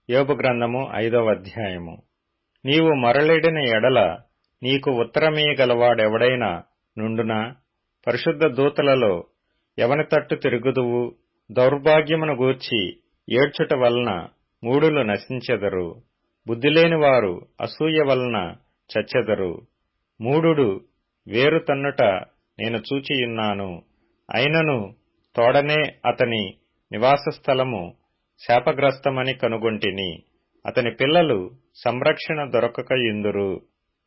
యోబు గ్రంథము 5వ అధ్యాయము. నీవు మరలిడిన ఎడల నీకు ఉత్తరమీయగలవాడెవడైనా నుండునా? పరిశుద్ధ దూతలలో ఎవని తట్టు తిరుగుదువు? దౌర్భాగ్యమును గూర్చి ఏడ్చుట వలన మూఢులు నశించెదరు. బుద్ధిలేని వారు అసూయ వలన చచ్చెదరు. మూఢుడు వేరు తన్నుట నేను చూచియున్నాను. అయినను తోడనే అతని నివాస స్థలము శాపగ్రస్తమని కనుగొంటిని. అతని పిల్లలు సంరక్షణ దొరకక యుందురు.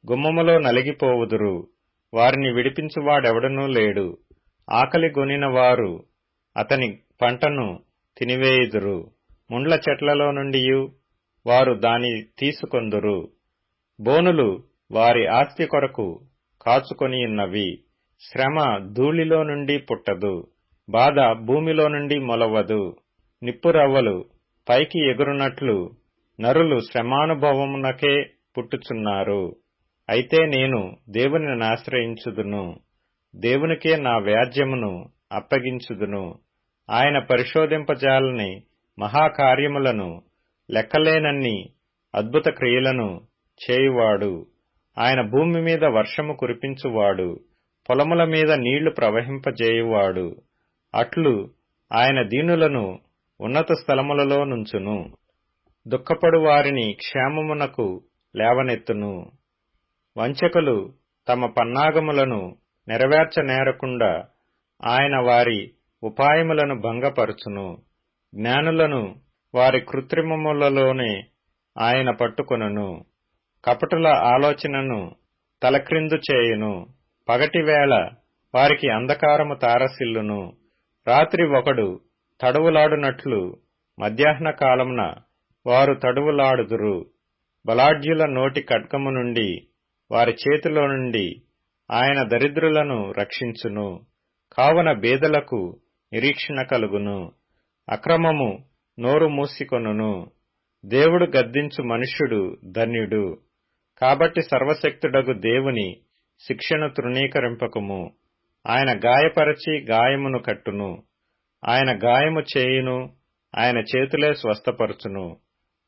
గుమ్మములో నలిగిపోవుదురు. వారిని విడిపించువాడెవడనూ లేడు. ఆకలి గొనిన వారు అతని పంటను తినివేయుదురు. ముండ్ల చెట్లలో నుండియు వారు దాని తీసుకొందురు. బోనులు వారి ఆస్తి కొరకు కాచుకొనియున్నవి. శ్రమ ధూళిలో నుండి పుట్టదు, బాధ భూమిలో నుండి మొలవదు. నిప్పురవ్వలు పైకి ఎగురునట్లు నరులు శ్రమానుభవమునకే పుట్టుచున్నారు. అయితే నేను దేవునిని ఆశ్రయించుదును, దేవునికే నా వ్యాజ్యమును అప్పగించుదును. ఆయన పరిశోధింపజాలని మహాకార్యములను, లెక్కలేనన్ని అద్భుత క్రియలను చేయువాడు. ఆయన భూమి మీద వర్షము కురిపించువాడు, పొలముల మీద నీళ్లు ప్రవహింపజేయువాడు. అట్లు ఆయన దీనులను ఉన్నత స్థలములలో నుంచును, దుఃఖపడు వారిని క్షేమమునకు లేవనెత్తును. వంచకులు తమ పన్నాగములను నెరవేర్చనేరకుండా ఆయన వారి ఉపాయములను భంగపరచును. జ్ఞానులను వారి కృత్రిమములలోనే ఆయన పట్టుకొనును. కపటుల ఆలోచనను తలక్రిందు చేయును. పగటివేళ వారికి అంధకారము తారసిల్లును. రాత్రి ఒకడు తడువులాడునట్లు మధ్యాహ్న కాలమున వారు తడువులాడుదురు. బలాఢ్యుల నోటి ఖడ్గము నుండి, వారి చేతిలో నుండి ఆయన దరిద్రులను రక్షించును. కావున బేదలకు నిరీక్షణ కలుగును. అక్రమము నోరు మూసికొనును. దేవుడు గద్దించు మనుష్యుడు ధన్యుడు. కాబట్టి సర్వశక్తుడగు దేవుని శిక్షను తృణీకరింపకము. ఆయన గాయపరచి గాయమును కట్టును. ఆయన గాయము చేయును, ఆయన చేతులే స్వస్థపరచును.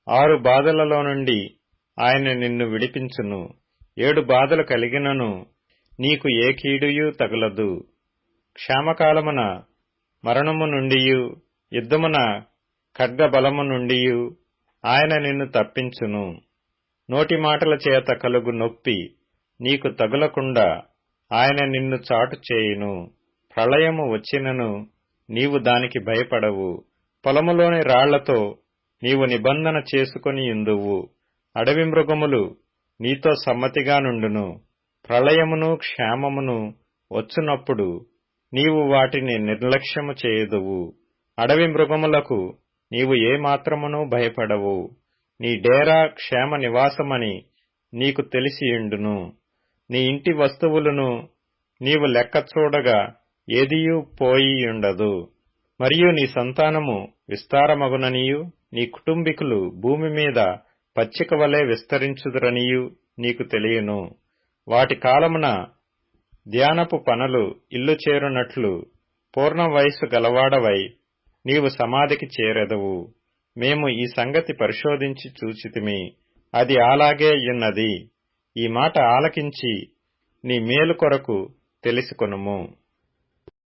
6 బాధలలో నుండి ఆయన నిన్ను విడిపించును. 7 బాధలు కలిగినను నీకు ఏ కీడుయూ తగులదు. క్షామకాలమున మరణము నుండియు, యుద్ధమున ఖడ్గబలము నుండియు ఆయన నిన్ను తప్పించును. నోటి మాటల చేత కలుగు నొప్పి నీకు తగులకుండా ఆయన నిన్ను చాటు చేయును. ప్రళయము వచ్చినను నీవు దానికి భయపడవు. పొలములోని రాళ్లతో నీవు నిబంధన చేసుకొని యుందువు. అడవి మృగములు నీతో సమ్మతిగా నుండును. ప్రళయమును క్షేమమును వచ్చునప్పుడు నీవు వాటిని నిర్లక్ష్యము చేయుదువు. అడవి మృగములకు నీవు ఏమాత్రమునూ భయపడవు. నీ డేరా క్షేమ నివాసమని నీకు తెలిసియుండును. నీ ఇంటి వస్తువులను నీవు లెక్క చూడగా ఏదియూ పోయియుండదు. మరియు నీ సంతానము విస్తారమగుననియు, నీ కుటుంబీకులు భూమి మీద పచ్చిక వలె విస్తరించుదురనియు నీకు తెలియను. వాటి కాలమున ధ్యానపు పనులు ఇల్లు చేరునట్లు పూర్ణ వయస్సు గలవాడవై నీవు సమాధికి చేరెదవు. మేము ఈ సంగతి పరిశోధించి చూచితిమి, అది అలాగే యున్నది. ఈ మాట ఆలకించి నీ మేలు కొరకు తెలుసుకొనుము.